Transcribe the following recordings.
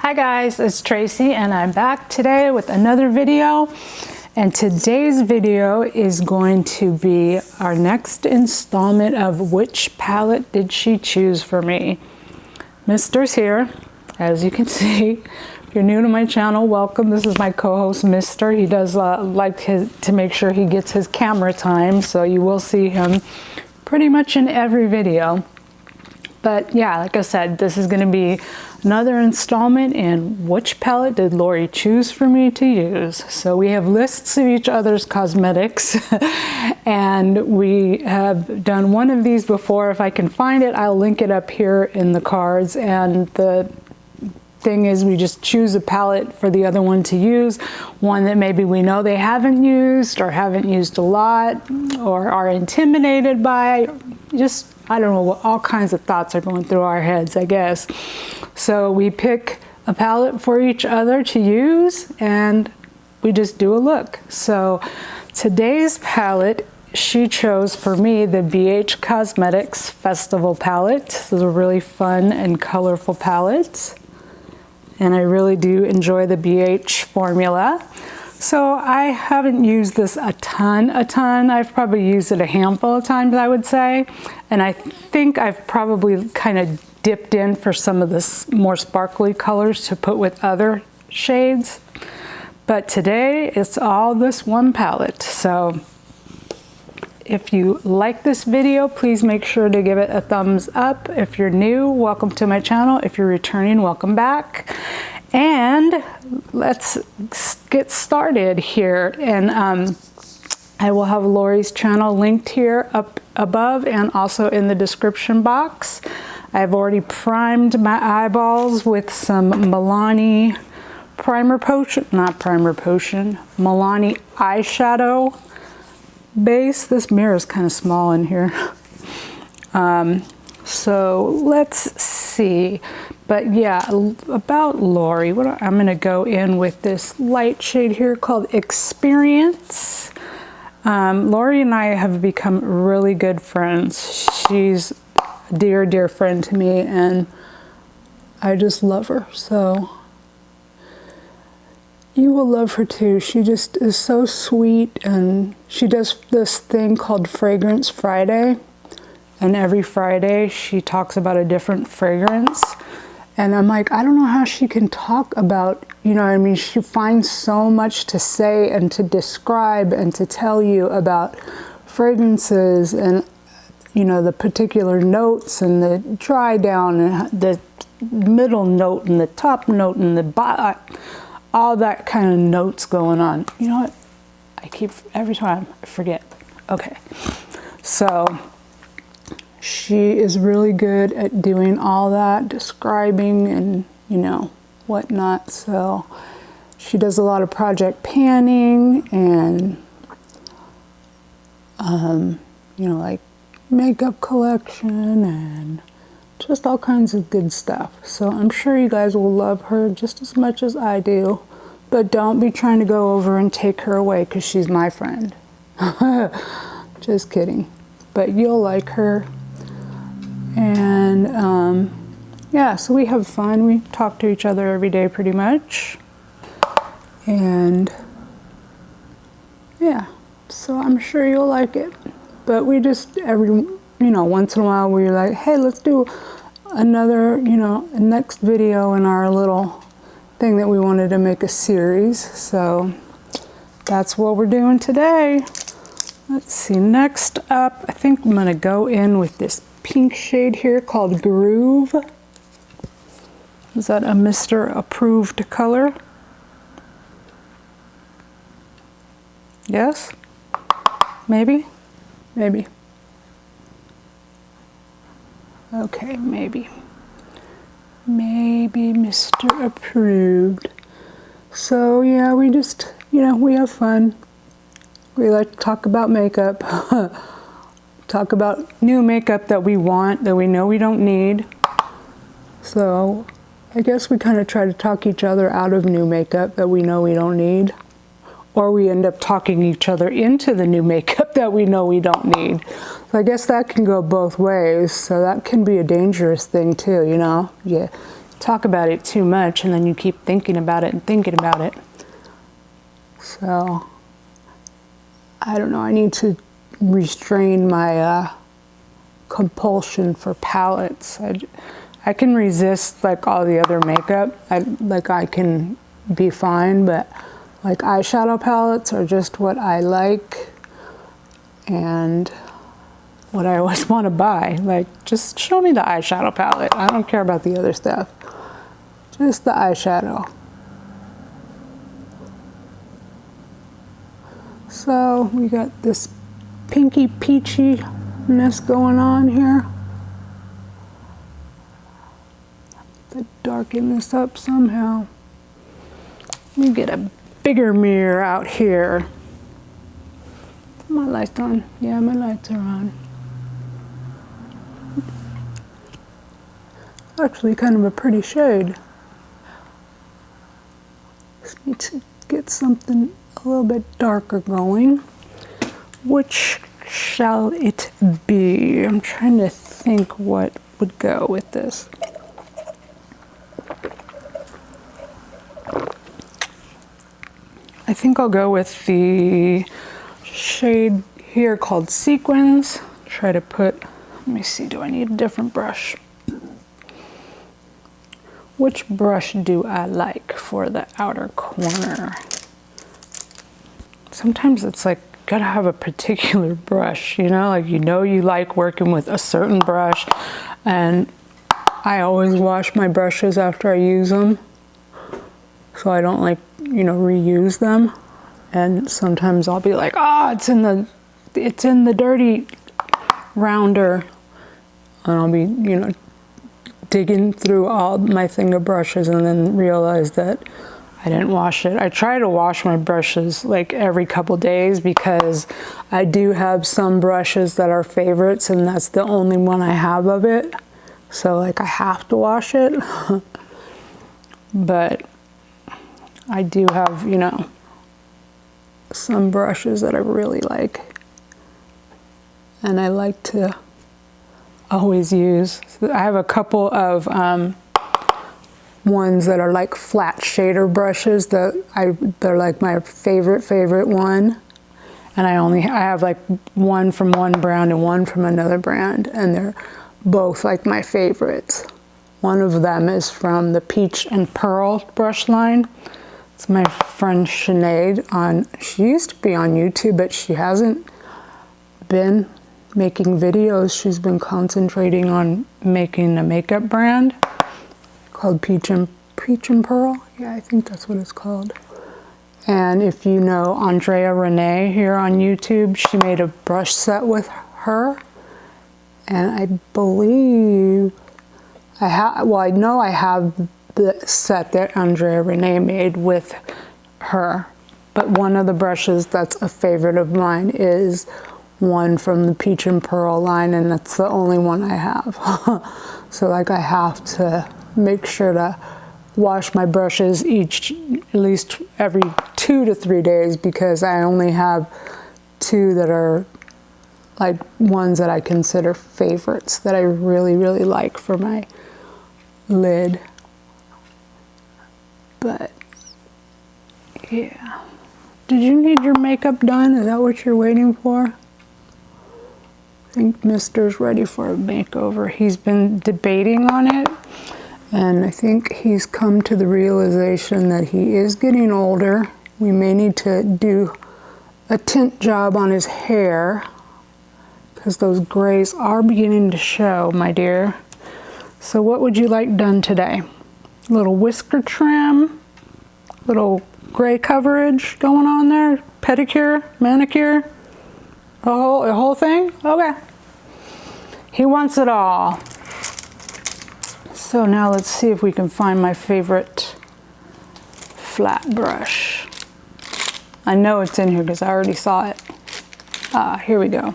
Hi guys, it's Tracy and I'm back today with another video. And today's video is going to be our next installment of which palette did she choose for me. Mister's here, as you can see. If you're new to my channel, welcome. This is my co-host, Mister. He does like to make sure he gets his camera time, so you will see him pretty much in every video. But yeah, like I said, this is going to be another installment in which palette did Lori choose for me to use. So we have lists of each other's cosmetics and we have done one of these before. If I can find it, I'll link it up here in the cards. And the thing is, we just choose a palette for the other one to use, one that maybe we know they haven't used or haven't used a lot or are intimidated by. Just, I don't know, what all kinds of thoughts are going through our heads, I guess. So we pick a palette for each other to use and we just do a look. So today's palette, she chose for me the BH Cosmetics Festival palette. This is a really fun and colorful palette. And I really do enjoy the BH formula. So I haven't used this a ton. I've probably used it a handful of times, I would say. And I think I've probably kind of dipped in for some of the more sparkly colors to put with other shades. But today it's all this one palette. So if you like this video, please make sure to give it a thumbs up. If you're new, welcome to my channel. If you're returning, welcome back. And let's get started here. And I will have Lori's channel linked here up above and also in the description box. I've already primed my eyeballs with some Milani Milani eyeshadow base. This mirror is kind of small in here. So let's see. But yeah, about Lori, I'm going to go in with this light shade here called Experience. Lori and I have become really good friends. She's a dear, dear friend to me and I just love her. So you will love her too. She just is so sweet and she does this thing called Fragrance Friday. And every Friday she talks about a different fragrance. And I'm like, I don't know how she can talk about, you know what I mean? She finds so much to say and to describe and to tell you about fragrances and, you know, the particular notes and the dry down and the middle note and the top note and the bottom, all that kind of notes going on. You know what? Every time I forget. Okay. So she is really good at doing all that, describing and, you know, whatnot. So she does a lot of project panning and, you know, like makeup collection and just all kinds of good stuff. So I'm sure you guys will love her just as much as I do. But don't be trying to go over and take her away because she's my friend. Just kidding. But you'll like her. And yeah, so we have fun. We talk to each other every day pretty much. And yeah, so I'm sure you'll like it. But we just once in a while we're like, hey, let's do another, next video in our little thing that we wanted to make a series. So that's what we're doing today. Let's see, next up, I think I'm gonna go in with this pink shade here called Groove. Is that a Mr. approved color? Yes? Maybe? Maybe. Okay, maybe. Maybe Mr. approved. So yeah, we just, we have fun. We like to talk about makeup. Talk about new makeup that we want, that we know we don't need. So I guess we kind of try to talk each other out of new makeup that we know we don't need. Or we end up talking each other into the new makeup that we know we don't need. So I guess that can go both ways. So that can be a dangerous thing too, Yeah, talk about it too much and then you keep thinking about it and thinking about it. So, I don't know, I need to restrain my compulsion for palettes. I can resist like all the other makeup. I can be fine, but like eyeshadow palettes are just what I like and what I always want to buy. Like, just show me the eyeshadow palette. I don't care about the other stuff. Just the eyeshadow. So we got this pinky peachy mess going on here. Let's darken this up somehow. Let me get a bigger mirror out here. My lights on? Yeah, my lights are on. Actually kind of a pretty shade. Just need to get something a little bit darker going. Which shall it be? I'm trying to think what would go with this. I think I'll go with the shade here called Sequins. Try to put, let me see, do I need a different brush? Which brush do I like for the outer corner? Sometimes it's like, gotta have a particular brush, you know, like you like working with a certain brush, and I always wash my brushes after I use them, so I don't like, you know, reuse them. And sometimes I'll be like, oh, it's in the dirty rounder, and I'll be, you know, digging through all my thing of brushes and then realize that I didn't wash it. I try to wash my brushes like every couple days because I do have some brushes that are favorites and that's the only one I have of it. So like I have to wash it. But I do have, you know, some brushes that I really like. And I like to always use. So I have a couple of ones that are like flat shader brushes that they're like my favorite one, and I have like one from one brand and one from another brand, and they're both like my favorites. One of them is from the Peach and Pearl brush line. It's my friend Sinead she used to be on YouTube, but she hasn't been making videos. She's been concentrating on making a makeup brand called Peach and Pearl. Yeah, I think that's what it's called. And if you know Andrea Renee here on YouTube, she made a brush set with her. And I believe I know I have the set that Andrea Renee made with her. But one of the brushes that's a favorite of mine is one from the Peach and Pearl line, and that's the only one I have. So like I have to make sure to wash my brushes at least every 2 to 3 days, because I only have 2 that are like ones that I consider favorites that I really like for my lid. But yeah. Did you need your makeup done? Is that what you're waiting for? I think Mister's ready for a makeover. He's been debating on it, and I think he's come to the realization that he is getting older. We may need to do a tint job on his hair because those grays are beginning to show, my dear. So what would you like done today? A little whisker trim, little gray coverage going on there, pedicure, manicure, the whole thing? Okay. He wants it all. So now let's see if we can find my favorite flat brush. I know it's in here because I already saw it. Here we go.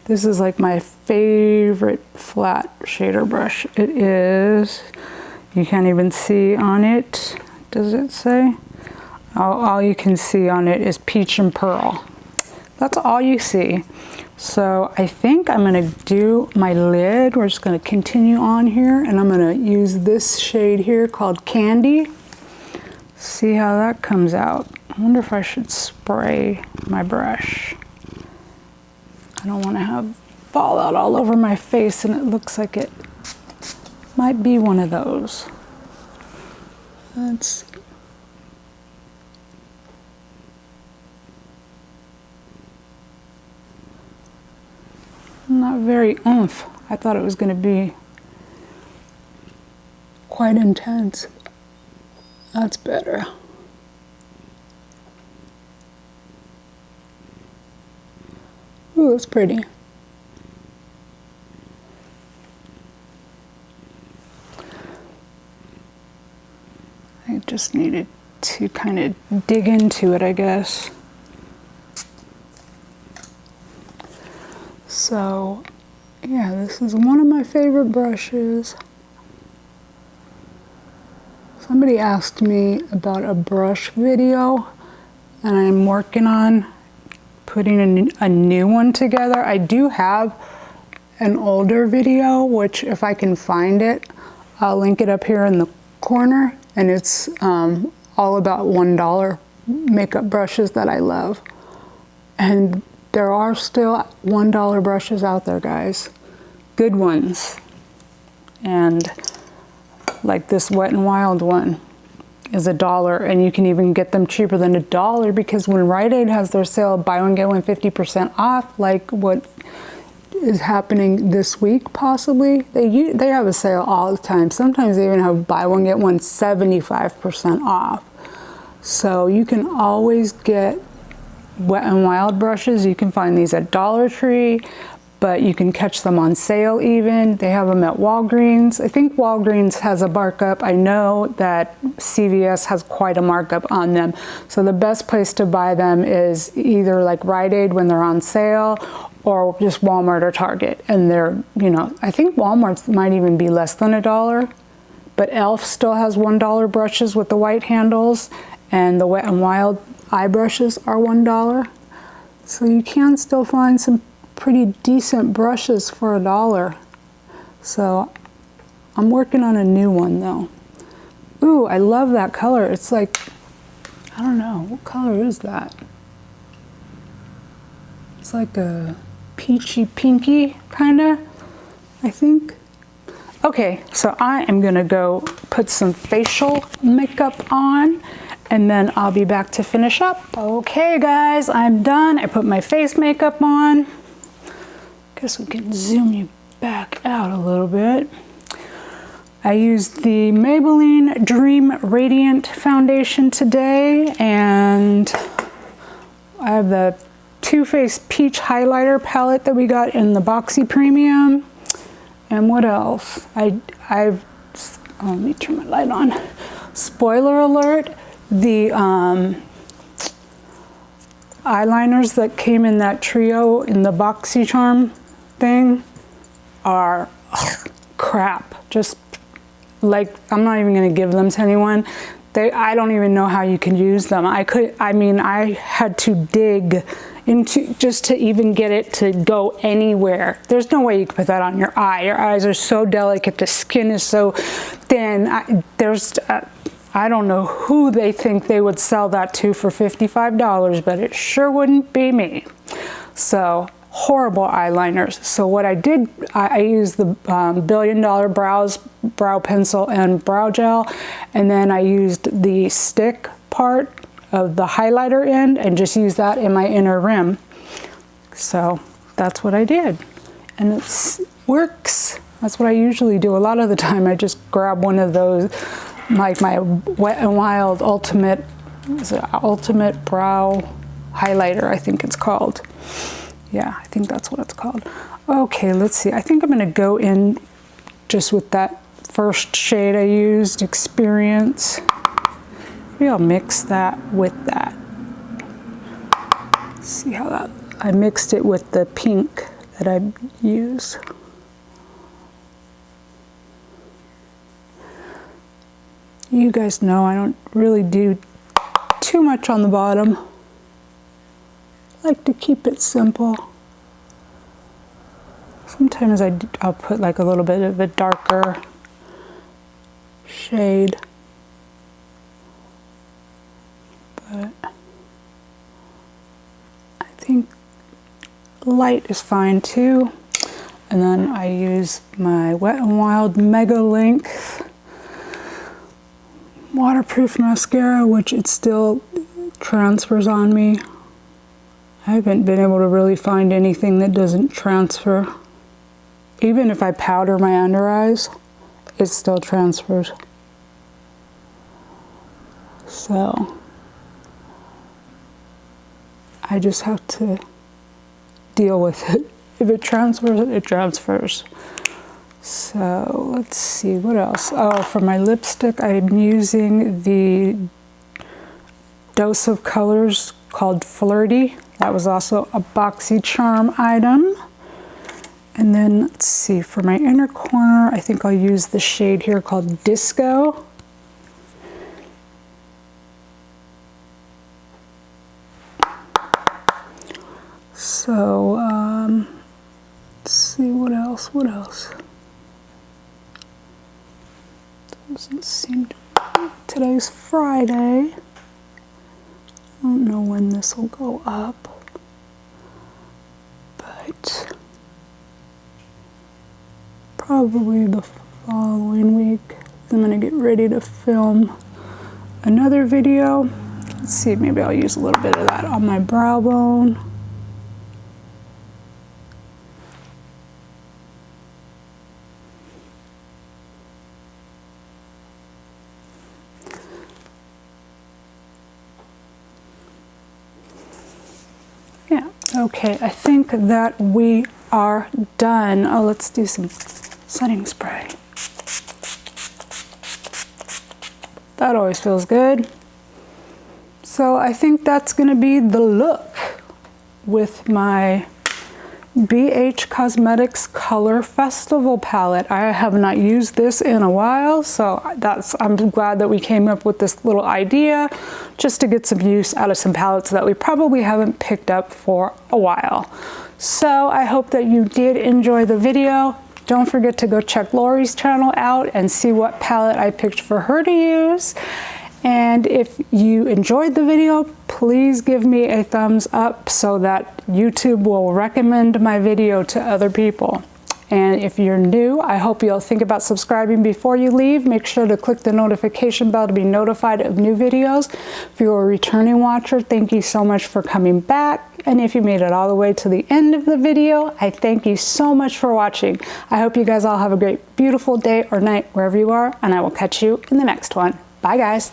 This is like my favorite flat shader brush. It is, you can't even see on it. Does it say? All you can see on it is Peach and Pearl. That's all you see. So I think I'm gonna do my lid. We're just gonna continue on here, and I'm gonna use this shade here called Candy. See how that comes out. I wonder if I should spray my brush. I don't wanna have fallout all over my face, and it looks like it might be one of those. Let's see. Not very oomph. I thought it was going to be quite intense. That's better. Ooh, that's pretty. I just needed to kind of dig into it, I guess. So, yeah, this is one of my favorite brushes. Somebody asked me about a brush video, and I'm working on putting a new one together. I do have an older video, which if I can find it, I'll link it up here in the corner, and it's all about $1 makeup brushes that I love. And there are still $1 brushes out there, guys. Good ones. And like this Wet n Wild one is $1, and you can even get them cheaper than $1 because when Rite Aid has their sale, buy one get one 50% off, like what is happening this week possibly. They have a sale all the time. Sometimes they even have buy one get one 75% off. So you can always get Wet n Wild brushes. You can find these at Dollar Tree, but you can catch them on sale even. They have them at Walgreens. I think Walgreens has a markup. I know that CVS has quite a markup on them. So the best place to buy them is either like Rite Aid when they're on sale, or just Walmart or Target. And they're, you know, I think Walmart's might even be less than $1, but e.l.f. still has $1 brushes with the white handles, and the Wet n Wild eye brushes are $1. So you can still find some pretty decent brushes for $1. So I'm working on a new one though. Ooh, I love that color. It's like, I don't know, what color is that? It's like a peachy pinky kinda, I think. Okay, so I am gonna go put some facial makeup on, and then I'll be back to finish up. Okay guys, I'm done. I put my face makeup on. Guess we can zoom you back out a little bit. I used the Maybelline Dream Radiant Foundation today, and I have the Too Faced Peach Highlighter palette that we got in the Boxy Premium. And what else? Let me turn my light on. Spoiler alert, the eyeliners that came in that trio in the BoxyCharm thing are crap. Just like, I'm not even gonna give them to anyone. I don't even know how you can use them. I had to dig into just to even get it to go anywhere. There's no way you can put that on your eye. Your eyes are so delicate, the skin is so thin. I don't know who they think they would sell that to for $55, but it sure wouldn't be me. So horrible eyeliners. So what I did, I used the $1 Billion brow pencil and brow gel, and then I used the stick part of the highlighter end and just used that in my inner rim. So that's what I did, and it works. That's what I usually do. A lot of the time I just grab one of those, like my Wet n Wild Ultimate Brow Highlighter, I think it's called. Yeah, I think that's what it's called. Okay, let's see. I think I'm gonna go in just with that first shade I used, Experience. Maybe I'll mix that with that. See how that, I mixed it with the pink that I used. You guys know I don't really do too much on the bottom. like to keep it simple. Sometimes I'll put like a little bit of a darker shade, but I think light is fine too. And then I use my Wet n Wild Mega Length waterproof mascara, which it still transfers on me. I haven't been able to really find anything that doesn't transfer. Even if I powder my under eyes, it still transfers. So I just have to deal with it. If it transfers, it transfers. So let's see, what else? Oh, for my lipstick, I'm using the Dose of Colors called Flirty. That was also a BoxyCharm item. And then let's see, for my inner corner, I think I'll use the shade here called Disco. So, let's see, what else? Doesn't seem to, today's Friday. I don't know when this will go up, but probably the following week. I'm gonna get ready to film another video. Let's see, maybe I'll use a little bit of that on my brow bone. Yeah, okay, I think that we are done. Oh, let's do some setting spray. That always feels good. So I think that's gonna be the look with my BH Cosmetics Color Festival palette. I have not used this in a while, so I'm glad that we came up with this little idea just to get some use out of some palettes that we probably haven't picked up for a while. So I hope that you did enjoy the video. Don't forget to go check Lori's channel out and see what palette I picked for her to use. And if you enjoyed the video, please give me a thumbs up so that YouTube will recommend my video to other people. And if you're new, I hope you'll think about subscribing before you leave. Make sure to click the notification bell to be notified of new videos. If you're a returning watcher, thank you so much for coming back. And if you made it all the way to the end of the video, I thank you so much for watching. I hope you guys all have a great, beautiful day or night wherever you are, and I will catch you in the next one. Bye, guys.